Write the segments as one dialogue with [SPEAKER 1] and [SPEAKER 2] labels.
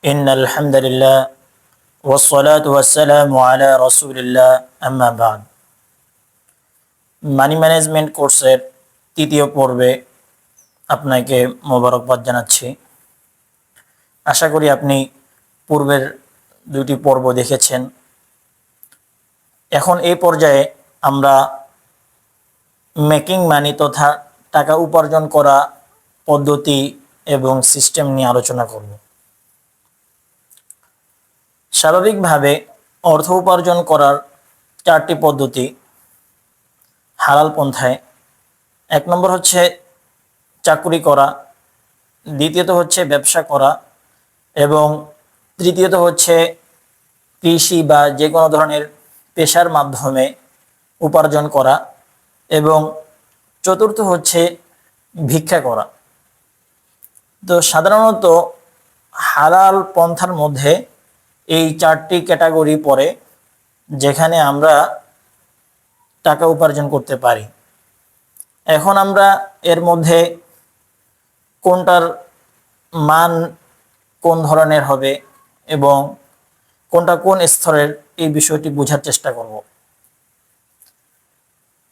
[SPEAKER 1] إن الحمد لله والصلاة والسلام على رسول الله أما بعد money management কোর্সের তৃতীয় পর্বে আপনাকে মোবারকবাদ জানাচ্ছি। আশা করি আপনি পূর্বের দুটি পর্ব দেখেছেন। এখন এই পর্যায়ে আমরা মেকিং মানি তথা টাকা উপার্জন করা পদ্ধতি এবং সিস্টেম নিয়ে আলোচনা করব। স্বাভাবিকভাবে অর্থ উপার্জন করার চারটি পদ্ধতি হালাল পন্থায়। এক নম্বর হচ্ছে চাকুরি করা, দ্বিতীয়ত হচ্ছে ব্যবসা করা এবং তৃতীয়ত হচ্ছে কৃষি বা যে কোনো ধরনের পেশার মাধ্যমে উপার্জন করা এবং চতুর্থ হচ্ছে ভিক্ষা করা। তো সাধারণত হালাল পন্থার মধ্যে এই চারটি ক্যাটাগরি পড়ে যেখানে আমরা টাকা উপার্জন করতে পারি। এখন আমরা এর মধ্যে কোনটার মান কোন ধরনের হবে এবং কোনটা কোন স্তরের এই বিষয়টি বোঝার চেষ্টা করব।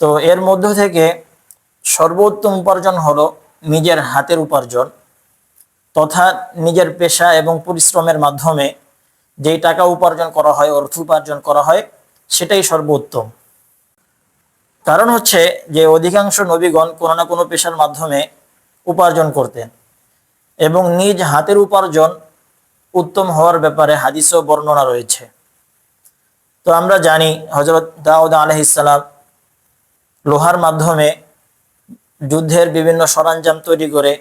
[SPEAKER 1] তো এর মধ্য থেকে সর্বোত্তম উপার্জন হলো নিজের হাতের উপার্জন তথা নিজের পেশা এবং পরিশ্রমের মাধ্যমে যেই টাকা উপার্জন করা হয়, অর্থ উপার্জন করা হয়, সেটাই সর্বোত্তম। কারণ হচ্ছে যে অধিকাংশ নবীগণ কোনো না কোনো পেশার মাধ্যমে উপার্জন করতেন এবং নিজ হাতের উপার্জন উত্তম হওয়ার ব্যাপারে হাদিসও বর্ণনা রয়েছে। তো আমরা জানি হযরত দাউদ আলাইহিস সালাম লোহার মাধ্যমে যুদ্ধের বিভিন্ন সরঞ্জাম তৈরি করে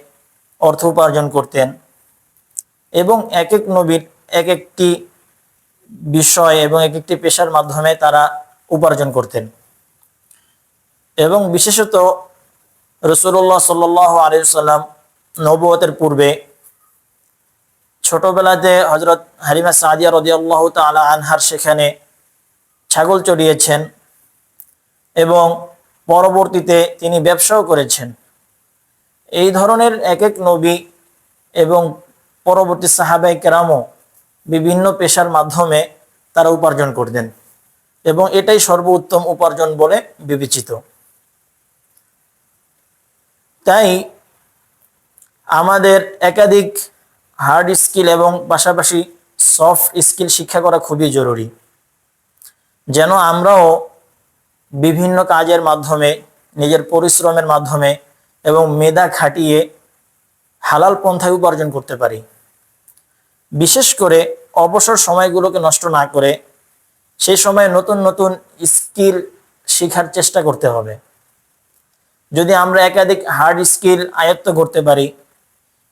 [SPEAKER 1] অর্থ উপার্জন করতেন এবং এক এক নবীর এক একটি বিষয় এবং এক একটি পেশার মাধ্যমে তারা উপার্জন করতেন। এবং বিশেষত রাসূলুল্লাহ সাল্লাল্লাহু আলাইহি ওয়াসাল্লাম নবুয়তের পূর্বে ছোটবেলাতে হযরত হালিমা সাদিয়া রাদিয়াল্লাহু তাআলা আনহার সেখানে ছাগল চড়িয়েছেন এবং পরবর্তীতে তিনি ব্যবসাও করেছেন। এই ধরনের এক এক নবী এবং পরবর্তী সাহাবায়ে কেরামও বিভিন্ন পেশার মাধ্যমে তারা উপার্জন করতেন এবং এটাই সর্বোত্তম উপার্জন বলে বিবেচিত। তাই আমাদের একাধিক হার্ড স্কিল এবং পাশাপাশি সফট স্কিল শিক্ষা করা খুবই জরুরি, যেন আমরাও বিভিন্ন কাজের মাধ্যমে নিজের পরিশ্রমের মাধ্যমে এবং মেধা খাটিয়ে হালাল পন্থায় উপার্জন করতে পারি। বিশেষ করে অবসর সময়গুলোকে নষ্ট না করে সেই সময় নতুন নতুন স্কিল শেখার চেষ্টা করতে হবে। যদি আমরা একাধিক হার্ড স্কিল আয়ত্ত করতে পারি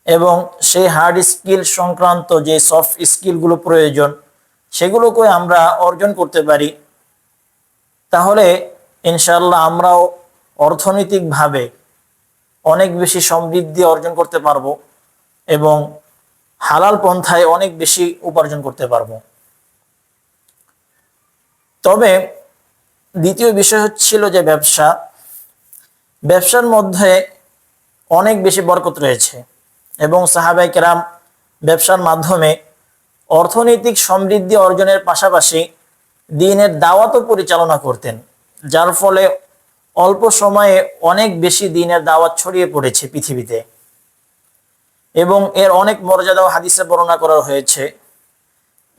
[SPEAKER 1] এবং সেই হার্ড স্কিল সংক্রান্ত যে সফট স্কিলগুলো প্রয়োজন সেগুলোকে আমরা অর্জন করতে পারি, তাহলে ইনশাআল্লাহ আমরাও অর্থনৈতিকভাবে অনেক বেশি সমৃদ্ধি অর্জন করতে পারবো এবং হালাল পন্থায় অনেক বেশি উপার্জন করতে পারবো। তবে দ্বিতীয় বিষয় হচ্ছিল যে ব্যবসার মধ্যে অনেক বেশি বরকত রয়েছে এবং সাহাবায়ে কেরাম ব্যবসার মাধ্যমে অর্থনৈতিক সমৃদ্ধি অর্জনের পাশাপাশি দ্বীনের দাওয়াতও পরিচালনা করতেন, যার ফলে অল্প সময়ে অনেক বেশি দ্বীনের দাওয়াত ছড়িয়ে পড়েছে পৃথিবীতে এবং এর অনেক মর্যাদাও হাদিসে বর্ণনা করা হয়েছে।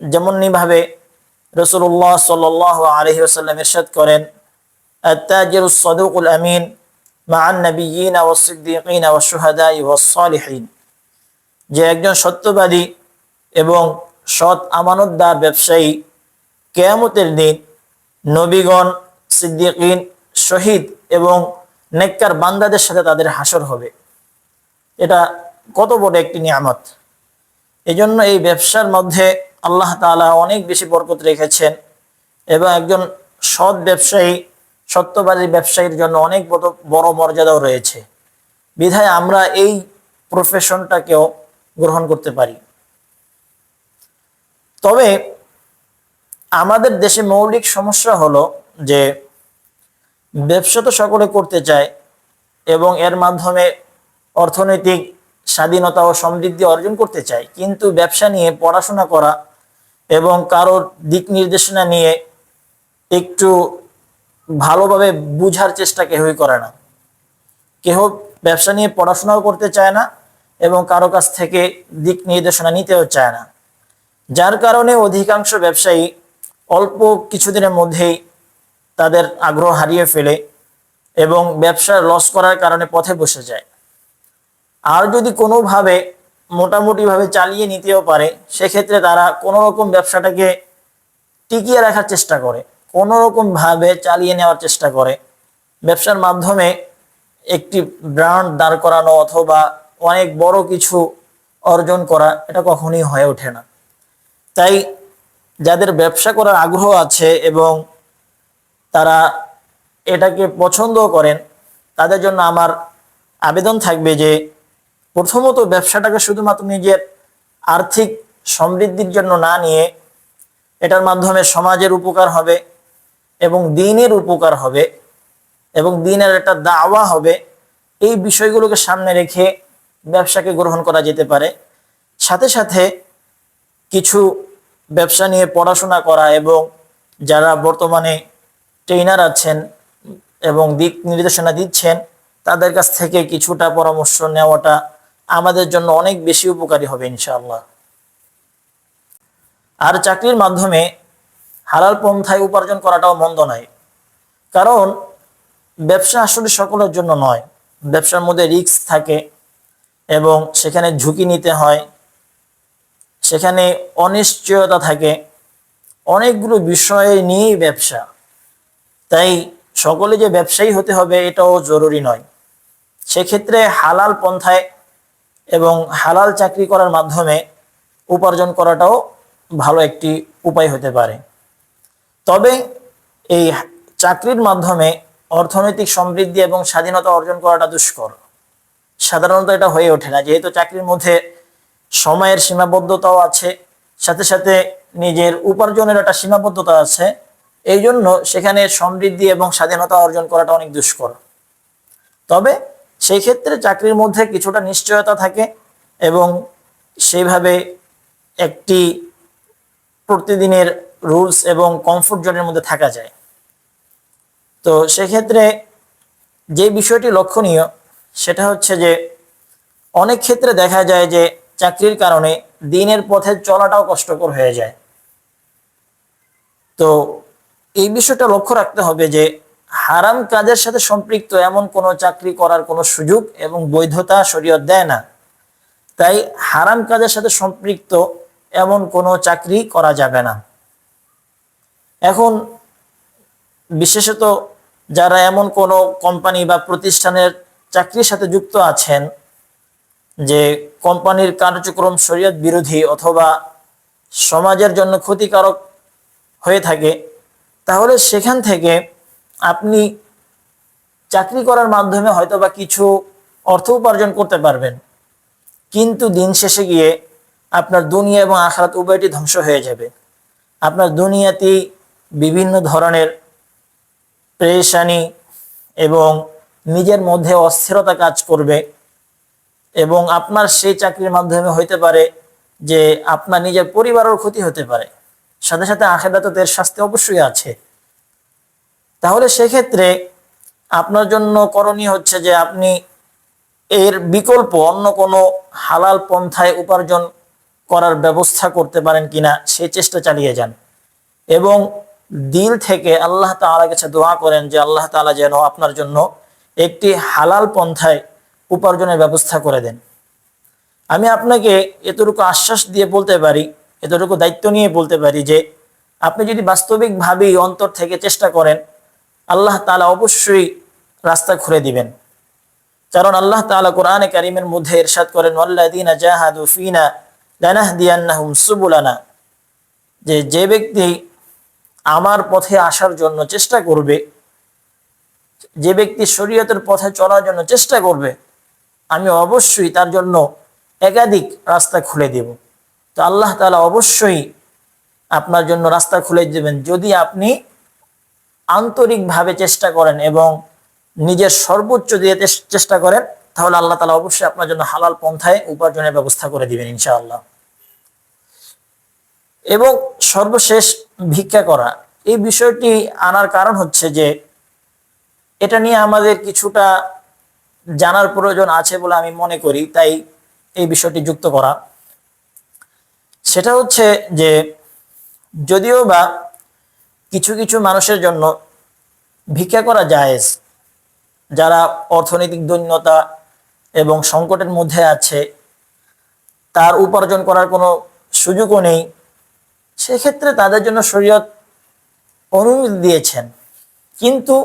[SPEAKER 1] যেমনইভাবে রাসূলুল্লাহ সাল্লাল্লাহু আলাইহি ওয়াসাল্লাম ইরশাদ করেন, আত-তাজিরুস সাদুকুল আমিন মা'আন নাবিয়্যিনা ওয়াস-সিদ্দীকিনা ওয়াশ-শুহাদাই ওয়াস-সালিহিন, যে একজন সত্যবাদী এবং সৎ আমানতদার ব্যবসায়ী কিয়ামতের দিন নবীগণ, সিদ্দীকিন, শহীদ এবং নেককার বান্দাদের সাথে তাদের হাসর হবে। এটা কত বড় একটি নিয়ামত! এজন্য এই ব্যবসার মধ্যে আল্লাহ তাআলা অনেক বেশি বরকত রেখেছেন এবং একজন সৎ ব্যবসায়ী, সত্যবাদী ব্যবসায়ীর জন্য অনেক বড় মর্যাদাও রয়েছে। বিধায় আমরা এই প্রফেশনটাকেও গ্রহণ করতে পারি। তবে আমাদের দেশে মৌলিক সমস্যা হলো যে ব্যবসা তো সকলে করতে চায় এবং এর মাধ্যমে অর্থনৈতিক স্বাধীনতা ও সমৃদ্ধি অর্জন করতে চায়, কিন্তু ব্যবসা নিয়ে পড়াশোনা করা এবং কারোর দিক নির্দেশনা নিয়ে একটু ভালোভাবে বুঝার চেষ্টা কেউই করে না। কেউ ব্যবসা নিয়ে পড়াশোনাও করতে চায় না এবং কারো কাছ থেকে দিক নির্দেশনা নিতেও চায় না, যার কারণে অধিকাংশ ব্যবসায়ী অল্প কিছুদিনের মধ্যেই তাদের আগ্রহ হারিয়ে ফেলে এবং ব্যবসার লস করার কারণে পথে বসে যায়। আর যদি কোনোভাবে মোটামুটিভাবে চালিয়ে নিতেও পারে, সেক্ষেত্রে তারা কোনো রকম ব্যবসাটাকে টিকিয়ে রাখার চেষ্টা করে, কোনো রকমভাবে চালিয়ে নেওয়ার চেষ্টা করে। ব্যবসার মাধ্যমে একটি ব্র্যান্ড দাঁড় করানো অথবা অনেক বড় কিছু অর্জন করা, এটা কখনোই হয়ে ওঠে না। তাই যাদের ব্যবসা করার আগ্রহ আছে এবং তারা এটাকে পছন্দ করেন, তাদের জন্য আমার আবেদন থাকবে যে প্রথমত ব্যবসাটাকে শুধুমাত্র নিজের আর্থিক সমৃদ্ধির জন্য না নিয়ে এটার মাধ্যমে সমাজের উপকার হবে এবং দ্বীনের উপকার হবে এবং দ্বীনের একটা দাওয়া হবে, এই বিষয়গুলোকে সামনে রেখে ব্যবসাকে গ্রহণ করা যেতে পারে। সাথে সাথে কিছু ব্যবসা নিয়ে পড়াশোনা করা এবং যারা বর্তমানে ট্রেনার আছেন এবং দিক নির্দেশনা দিচ্ছেন, তাদের কাছ থেকে কিছুটা পরামর্শ নেওয়াটা আমাদের জন্য অনেক বেশি উপকারী হবে ইনশাআল্লাহ। আর চাকরির মাধ্যমে হালাল পন্থায় উপার্জন করাটাও মন্দ নয়, কারণ ব্যবসা আসলে সকলের জন্য নয়। ব্যবসার মধ্যে রিস্ক থাকে এবং সেখানে ঝুঁকি নিতে হয়, সেখানে অনিশ্চয়তা থাকে, অনেকগুলো বিষয় নিয়েই ব্যবসা। তাই সকলে যে ব্যবসায়ী হতে হবে এটাও জরুরি নয়। সেক্ষেত্রে হালাল পন্থায় এবং হালাল চাকরি করার মাধ্যমে উপার্জন করাটাও ভালো একটি উপায় হতে পারে। তবে এই চাকরির মাধ্যমে অর্থনৈতিক সমৃদ্ধি এবং স্বাধীনতা অর্জন করাটা দুষ্কর। সাধারণত এটা হয়ে ওঠে না, যেহেতু চাকরির মধ্যে সময়ের সীমাবদ্ধতাও আছে, সাথে সাথে নিজের উপার্জনের একটা সীমাবদ্ধতা আছে। এই জন্য সেখানে সমৃদ্ধি এবং স্বাধীনতা অর্জন করাটা অনেক দুষ্কর। তবে সেই ক্ষেত্রে চাকরির মধ্যে কিছুটা নিশ্চয়তা থাকে এবং সেইভাবে একটি প্রতিদিনের রুলস এবং কমফোর্ট জোনের মধ্যে থাকা যায়। তো সেক্ষেত্রে যে বিষয়টি লক্ষণীয় সেটা হচ্ছে যে অনেক ক্ষেত্রে দেখা যায় যে চাকরির কারণে দিনের পথে চলাটাও কষ্টকর হয়ে যায়। তো এই বিষয়টা লক্ষ্য রাখতে হবে যে হারাম কাজের সাথে সম্পৃক্ত এমন কোনো চাকরি করার কোনো সুযোগ এবং বৈধতা শরীয়ত দেয় না। তাই হারাম কাজের সাথে সম্পৃক্ত এমন কোনো চাকরি করা যাবে না। এখন বিশেষত যারা এমন কোনো কোম্পানি বা প্রতিষ্ঠানের চাকরির সাথে যুক্ত আছেন যে কোম্পানির কার্যক্রম শরীয়ত বিরোধী অথবা সমাজের জন্য ক্ষতিকারক হয়ে থাকে, তাহলে সেখান থেকে আপনি চাকরি করার মাধ্যমে হয়তোবা কিছু অর্থ উপার্জন করতে পারবেন, কিন্তু দিন শেষে গিয়ে আপনার দুনিয়া এবং আখিরাত উভয়টি ধ্বংস হয়ে যাবে। আপনার দুনিয়াতেই বিভিন্ন ধরনের পেরেশানি এবং নিজের মধ্যে অস্থিরতা কাজ করবে এবং আপনার সেই চাকরির মাধ্যমে হইতে পারে যে আপনার নিজের পরিবারের ক্ষতি হতে পারে, সাথে সাথে আখিরাতের শাস্তি অবশ্যই আছে। তাহলে সেক্ষেত্রে আপনার জন্য করণীয় হচ্ছে যে আপনি এর বিকল্প অন্য কোনো হালাল পন্থায় উপার্জন করার ব্যবস্থা করতে পারেন কিনা সেই চেষ্টা চালিয়ে যান এবং দিল থেকে আল্লাহ তাআলার কাছে দোয়া করেন যে আল্লাহ তাআলা যেন আপনার জন্য একটি হালাল পন্থায় উপার্জনের ব্যবস্থা করে দেন। আমি আপনাকে এতটুকু আশ্বাস দিয়ে বলতে পারি, এতটুকু দায়িত্ব নিয়ে বলতে পারি যে আপনি যদি বাস্তবিকভাবেই অন্তর থেকে চেষ্টা করেন, আল্লাহ তাআলা অবশ্যই রাস্তা খুলে দিবেন। কারণ আল্লাহ তাআলা কোরআনে কারীমের মধ্যে ইরশাদ করেন, ওয়াল্লাযীনা জাহাদু ফীনা লানাহদিয়ান্নাহুম সুবুলানা, যে ব্যক্তি আমার পথে আসার জন্য চেষ্টা করবে, যে ব্যক্তি শরীয়তের পথে চলার জন্য চেষ্টা করবে, আমি অবশ্যই তার জন্য একাধিক রাস্তা খুলে দেব। তো আল্লাহ তাআলা অবশ্যই আপনার জন্য রাস্তা খুলে দেবেন যদি আপনি আন্তরিকভাবে চেষ্টা করেন এবং নিজের সর্বোচ্চ দিয়ে চেষ্টা করেন তাহলে আল্লাহ তাআলা অবশ্যই আপনার জন্য হালাল পন্থায় উপার্জনের ব্যবস্থা করে দিবেন ইনশাআল্লাহ। এবং সর্বশেষ ভিক্ষা করা, এই বিষয়টি আনার কারণ হচ্ছে যে এটা নিয়ে আমাদের কিছুটা জানার প্রয়োজন আছে বলে আমি মনে করি, তাই এই বিষয়টি যুক্ত করা। সেটা হচ্ছে যে যদিও বা কিছু কিছু মানুষের জন্য ভিক্ষা করা জায়েজ, যারা অর্থনৈতিক দৈন্যতা এবং সংকটের মধ্যে আছে, তার উপার্জন করার কোনো সুযোগও নেই, সেক্ষেত্রে তাদের জন্য শরীয়ত অনুমতি দিয়েছেন। কিন্তু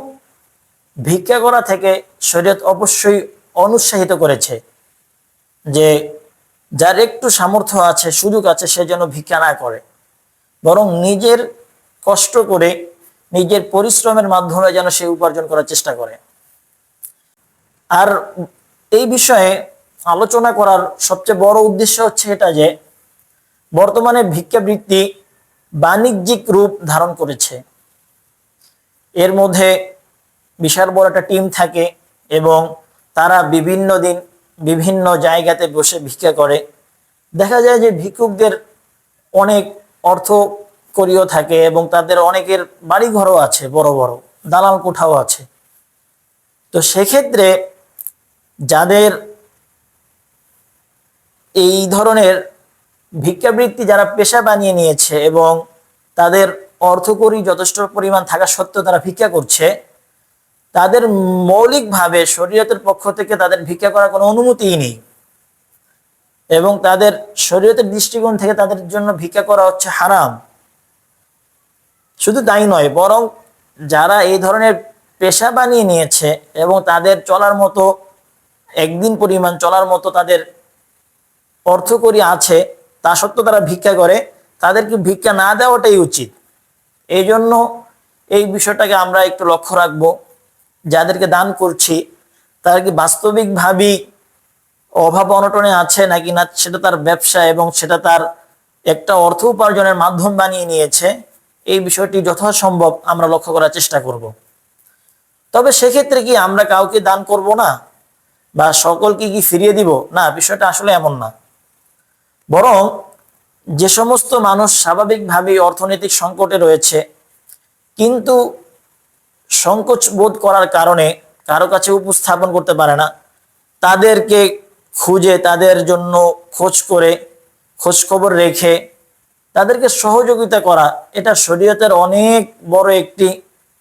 [SPEAKER 1] ভিক্ষা করা থেকে শরীয়ত অবশ্যই অনুৎসাহিত করেছে যে যার একটু সামর্থ্য আছে, সুযোগ আছে, সে যেন ভিক্ষা না করে, বরং নিজের কষ্ট করে নিজের পরিশ্রমের মাধ্যমে যেন সে উপার্জন করার চেষ্টা করে। আর এই বিষয়ে আলোচনা করার সবচেয়ে বড় উদ্দেশ্য হচ্ছে এটা যে বর্তমানে ভিক্ষাবৃত্তি বাণিজ্যিক রূপ ধারণ করেছে। এর মধ্যে বিশাল বড় একটা টিম থাকে এবং তারা বিভিন্ন দিন বিভিন্ন জায়গাতে বসে ভিক্ষা করে। দেখা যায় যে ভিক্ষুকদের অনেক অর্থ করিও থাকে এবং তাদের অনেকের বাড়িঘরও আছে, বড় বড় দালাল কোঠাও আছে। তো সেক্ষেত্রে যাদের এই ধরনের ভিক্ষাবৃত্তি যারা পেশা বানিয়ে নিয়েছে এবং তাদের অর্থকড়ি যথেষ্ট পরিমাণ থাকা সত্ত্বেও তারা ভিক্ষা করছে, তাদের মৌলিকভাবে শরীয়তের পক্ষ থেকে তাদের ভিক্ষা করার কোনো অনুমতিই নেই এবং তাদের শরীয়তের দৃষ্টিকোণ থেকে তাদের জন্য ভিক্ষা করা হচ্ছে হারাম। শুধু তাই নয়, বরং যারা এই ধরনের পেশা বানিয়ে নিয়েছে এবং তাদের চলার মতো, একদিন পরিমাণ চলার মতো তাদের অর্থকড়ি আছে, তা সত্ত্বেও তারা ভিক্ষা করে, তাদেরকে ভিক্ষা না দেওয়াটাই উচিত। এই জন্য এই বিষয়টাকে আমরা একটু লক্ষ্য রাখবো, যাদেরকে দান করছি তারা কি বাস্তবিকভাবেই অভাব অনটনে আছে নাকি না সেটা তার ব্যবসা এবং সেটা তার একটা অর্থ উপার্জনের মাধ্যম বানিয়ে নিয়েছে, এই বিষয়টি যথাসম্ভব আমরা লক্ষ্য করার চেষ্টা করব। তবে সেক্ষেত্রে কি আমরা কাউকে দান করব না বা সকলকে কি ফিরিয়ে দিব না, বিষয়টা আসলে এমন না। বরং যে সমস্ত মানুষ স্বাভাবিকভাবেই অর্থনৈতিক সংকটে রয়েছে কিন্তু সংকোচ বোধ করার কারণে কারো কাছে উপস্থাপন করতে পারে না, তাদেরকে খুঁজে তাদের জন্য খোঁজ করে খোঁজ খবর রেখে তাদেরকে সহযোগিতা করা, এটা শরীয়তের অনেক বড় একটি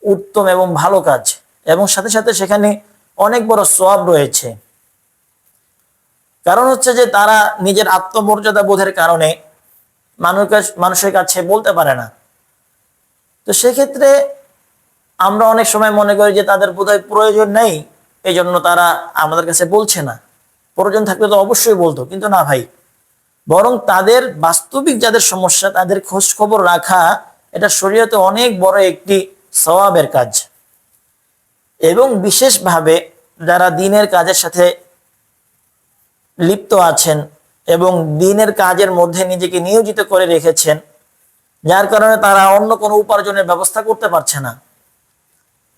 [SPEAKER 1] উত্তম এবং ভালো কাজ এবং সাথে সাথে সেখানে অনেক বড় সওয়াব রয়েছে। কারণ হচ্ছে যে তারা নিজের আত্মমর্যাদা বোধের কারণে মানুষের কাছে বলতে পারে না। তো সেক্ষেত্রে আমরা অনেক সময় মনে করি যে তাদের বোধহয় প্রয়োজন নেই, এই জন্য তারা আমাদের কাছে বলছে না, প্রয়োজন থাকলে তো অবশ্যই বলতো। কিন্তু না ভাই, বরং তাদের বাস্তবিক যাদের সমস্যা তাদের খোঁজ খবর রাখা, এটা শরীয়তে অনেক বড় একটি সওয়াবের কাজ। এবং বিশেষভাবে যারা দ্বীনের কাজের সাথে লিপ্ত আছেন এবং দ্বীনের কাজের মধ্যে নিজেকে নিয়োজিত করে রেখেছেন, যার কারণে তারা অন্য কোনো উপার্জনের ব্যবস্থা করতে পারছে না,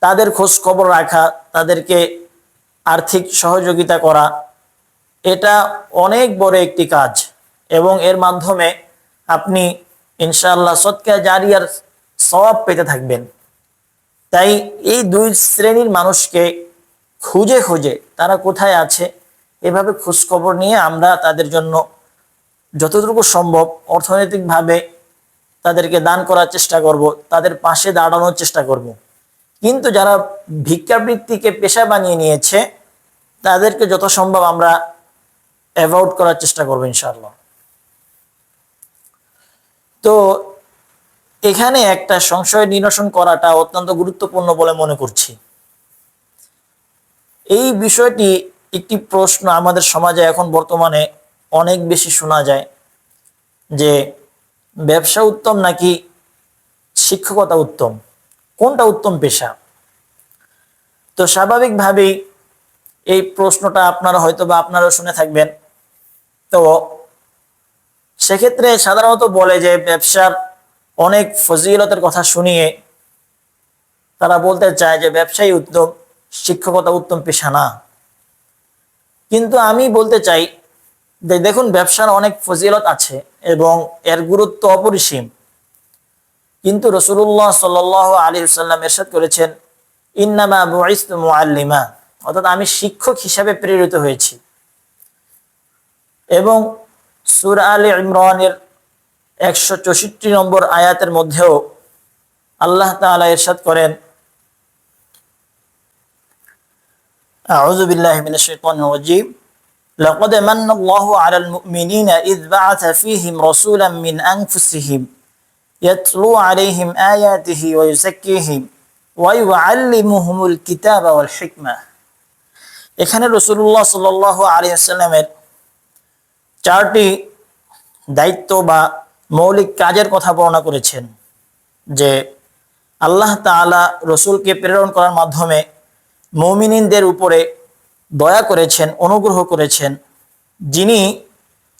[SPEAKER 1] তাদের খোঁজ খবর রাখা, তাদেরকে আর্থিক সহযোগিতা করা, এটা অনেক বড় একটি কাজ এবং এর মাধ্যমে আপনি ইনশাআল্লাহ সদকা জারিয়ার সওয়াব পেতে থাকবেন। তাই এই দুই শ্রেণীর মানুষকে খুঁজে খুঁজে তারা কোথায় আছে এভাবে খোঁজ খবর নিয়ে আমরা তাদের জন্য যতটুকু সম্ভব অর্থনৈতিকভাবে তাদেরকে দান করার চেষ্টা করব, তাদের পাশে দাঁড়ানোর চেষ্টা করব। কিন্তু যারা ভিক্ষাবৃত্তিকে পেশা বানিয়ে নিয়েছে তাদেরকে যত সম্ভব আমরা অ্যাভয়েড করার চেষ্টা করব ইনশাআল্লাহ। তো এখানে একটা সংশয় নিরসন করাটা অত্যন্ত গুরুত্বপূর্ণ বলে মনে করছি। এই বিষয়টি একটি প্রশ্ন আমাদের সমাজে এখন বর্তমানে অনেক বেশি শোনা যায় যে ব্যবসা উত্তম নাকি শিক্ষকতা উত্তম, কোনটা উত্তম পেশা? তো স্বাভাবিকভাবেই এই প্রশ্নটা আপনারা হয়তো বা আপনারাও শুনে থাকবেন। তো সেক্ষেত্রে সাধারণত বলে যে ব্যবসার অনেক ফজিলতের কথা শুনিয়ে তারা বলতে চায় যে ব্যবসাই উত্তম, শিক্ষকতা উত্তম পেশা না। কিন্তু আমি বলতে চাই যে দেখুন, ব্যবসার অনেক ফজিলত আছে এবং এর গুরুত্ব অপরিসীম। কিন্তু রাসূলুল্লাহ সাল্লাল্লাহু আলাইহি ওয়াসাল্লাম ইরশাদ করেছেন, ইন্নামা বুইসতু মুআল্লিমা, অর্থাৎ আমি শিক্ষক হিসাবে প্রেরিত হয়েছি। এবং সূরা আলে ইমরানের 164 নম্বর আয়াতের মধ্যেও আল্লাহ তাআলা ইরশাদ করেন, আউযু বিল্লাহি মিনাশ শাইতানির রাজীম, লাকাদ মান্নাল্লাহু আলাল মুমিনিনা ইয বা'আথা ফীহিম রাসূলাম মিন আনফুসিহিম ইয়াতলু আলাইহিম আয়াতিহি ওয়া ইউযাক্কিহিম ওয়া ইউআল্লিমুহুমুল কিতাবা ওয়াল হিকমা। এখানে রাসূলুল্লাহ সাল্লাল্লাহু আলাইহি ওয়াসাল্লামের 4টি দায়িত্ব বা মৌলিক কাজের কথা বর্ণনা করেছেন, যে আল্লাহ তাআলা রসুলকে প্রেরণ করার মাধ্যমে মুমিনদের উপরে দয়া করেছেন, অনুগ্রহ করেছেন, যিনি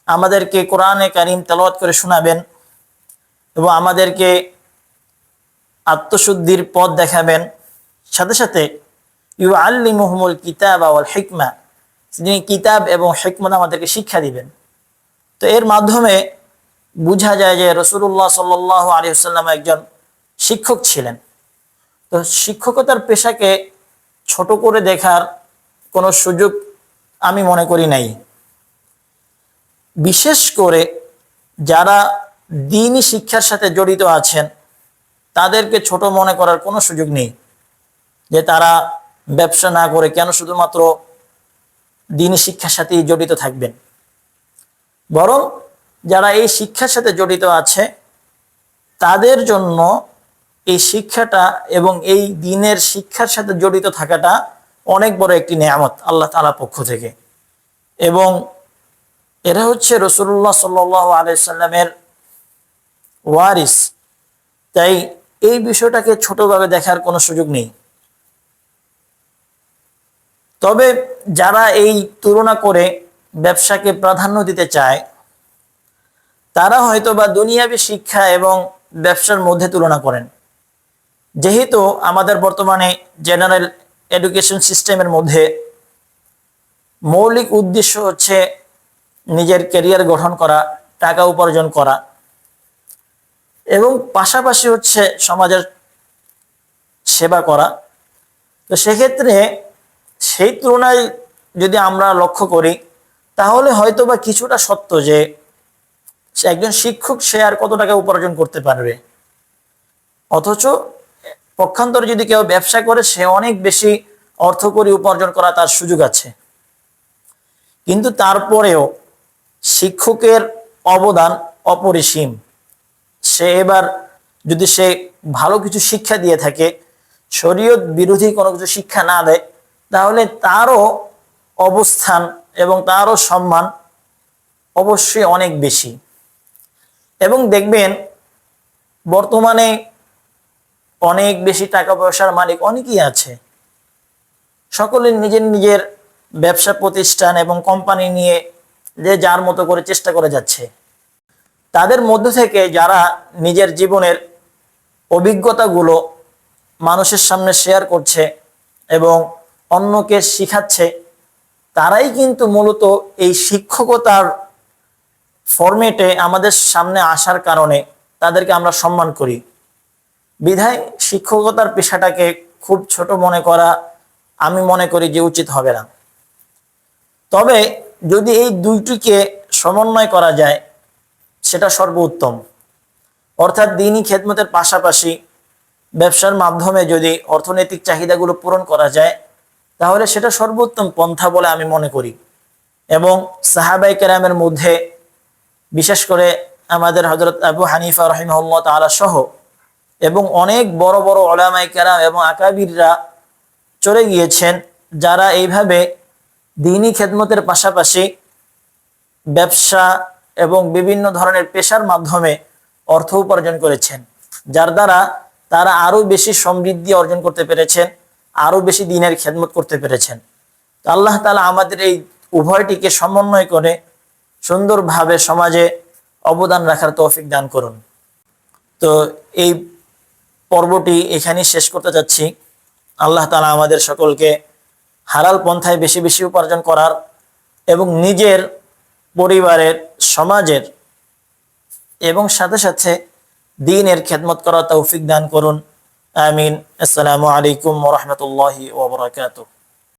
[SPEAKER 1] আমাদেরকে কোরআনে কারীম তেলাওয়াত করে শোনাবেন এবং আমাদেরকে আত্মশুদ্ধির পথ দেখাবেন, সাথে সাথে ইউআল্লিমুহুমুল কিতাবা ওয়াল হিকমা, যিনি কিতাব এবং হিকমত আমাদেরকে শিক্ষা দিবেন। তো এর মাধ্যমে বোঝা যায় যে রাসূলুল্লাহ সাল্লাল্লাহু আলাইহি ওয়াসাল্লাম একজন শিক্ষক ছিলেন। তো শিক্ষকতার পেশাকে ছোট করে দেখার কোনো সুযোগ আমি মনে করি নাই। বিশেষ করে যারা দ্বীনি শিক্ষার সাথে জড়িত আছেন তাদেরকে ছোট মনে করার কোনো সুযোগ নেই, যে তারা ব্যবসা না করে কেন শুধুমাত্র দ্বীনি শিক্ষার সাথেই জড়িত থাকবেন। বরং যারা এই শিক্ষার সাথে জড়িত আছে তাদের জন্য এই শিক্ষাটা এবং এই দ্বীনের শিক্ষার সাথে জড়িত থাকাটা অনেক বড় একটি নেয়ামত আল্লাহ তাআলার পক্ষ থেকে। এবং এরা হচ্ছে রাসূলুল্লাহ সাল্লাল্লাহু আলাইহি সাল্লামের ওয়ারিস, তাই এই বিষয়টাকে ছোটভাবে দেখার কোনো সুযোগ নেই। তবে যারা এই তুলনা করে ব্যবসাকে প্রাধান্য দিতে চায় তারা হয়তো বা দুনিয়াবী শিক্ষা এবং ব্যবসার মধ্যে তুলনা করেন। যেহেতু আমাদের বর্তমানে জেনারেল এডুকেশন সিস্টেমের মধ্যে মৌলিক উদ্দেশ্য হচ্ছে নিজের ক্যারিয়ার গঠন করা, টাকা উপার্জন করা, এবং পাশাপাশি হচ্ছে সমাজের সেবা করা। তো সেক্ষেত্রে সেই তুলনায় যদি আমরা লক্ষ্য করি তাহলে হয়তো বা কিছুটা সত্য যে একজন শিক্ষক সে আর কত টাকা উপার্জন করতে পারবে, অথচ পক্ষান্তরে যদি কেউ ব্যবসা করে সে অনেক বেশি অর্থকরী উপার্জন করা তার সুযোগ আছে। কিন্তু তারপরেও শিক্ষকের অবদান অপরিসীম। সে এবার যদি সে ভালো কিছু শিক্ষা দিয়ে থাকে, শরীয়ত বিরোধী কোনো কিছু শিক্ষা না দেয়, তাহলে তারও অবস্থান এবং তারও সম্মান অবশ্যই অনেক বেশি। এবং দেখবেন বর্তমানে অনেক বেশি টাকা পয়সার মালিক অনেকেই আছে, সকলে নিজের নিজের ব্যবসা প্রতিষ্ঠান এবং কোম্পানি নিয়ে যে যার মতো করে চেষ্টা করে যাচ্ছে। তাদের মধ্য থেকে যারা নিজের জীবনের অভিজ্ঞতাগুলো মানুষের সামনে শেয়ার করছে এবং অন্যকে শিখাচ্ছে, তারাই কিন্তু মূলত এই শিক্ষকতার ফরম্যাটে আমাদের সামনে আসার কারণে তাদেরকে আমরা সম্মান করি। বিধায় শিক্ষকতার পেশাটাকে খুব ছোট মনে করা আমি মনে করি যে উচিত হবে না। তবে যদি এই দুইটিকে সমন্বয় করা যায় সেটা সর্বোত্তম। অর্থাৎ দ্বীনি খেদমতের পাশাপাশি ব্যবসার মাধ্যমে যদি অর্থনৈতিক চাহিদাগুলো পূরণ করা যায় তাহলে সেটা সর্বোত্তম পন্থা বলে আমি মনে করি। এবং সাহাবায়ে কেরামের মধ্যে বিশেষ করে আমাদের হযরত আবু হানিফা রাহিমাহুল্লাহ তাআলা সহ এবং অনেক বড় বড় উলামায়ে কেরাম এবং আকাবিররা চলে গিয়েছেন যারা এইভাবে দ্বীনি খেদমতের পাশাপাশি ব্যবসা এবং বিভিন্ন ধরনের পেশার মাধ্যমে অর্থ উপার্জন করেছেন, যার দ্বারা তারা আরো বেশি সমৃদ্ধি অর্জন করতে পেরেছেন, আরো বেশি দ্বীনের খেদমত করতে পেরেছেন। তো আল্লাহ তাআলা আমাদের এই উভয়টিকে সমন্বয় করে সুন্দরভাবে সমাজে অবদান রাখার তৌফিক দান করুন। তো এই পর্বটি এখানেই শেষ করতে যাচ্ছি। আল্লাহ তাআলা আমাদের সকলকে হালাল পন্থায় বেশি বেশি উপার্জন করার এবং নিজের, পরিবারের, সমাজের এবং সাথে সাথে দ্বীনের খেদমত করার তৌফিক দান করুন। আমিন। আসসালামু আলাইকুম ওয়া রাহমাতুল্লাহি ওয়া বারাকাতুহু।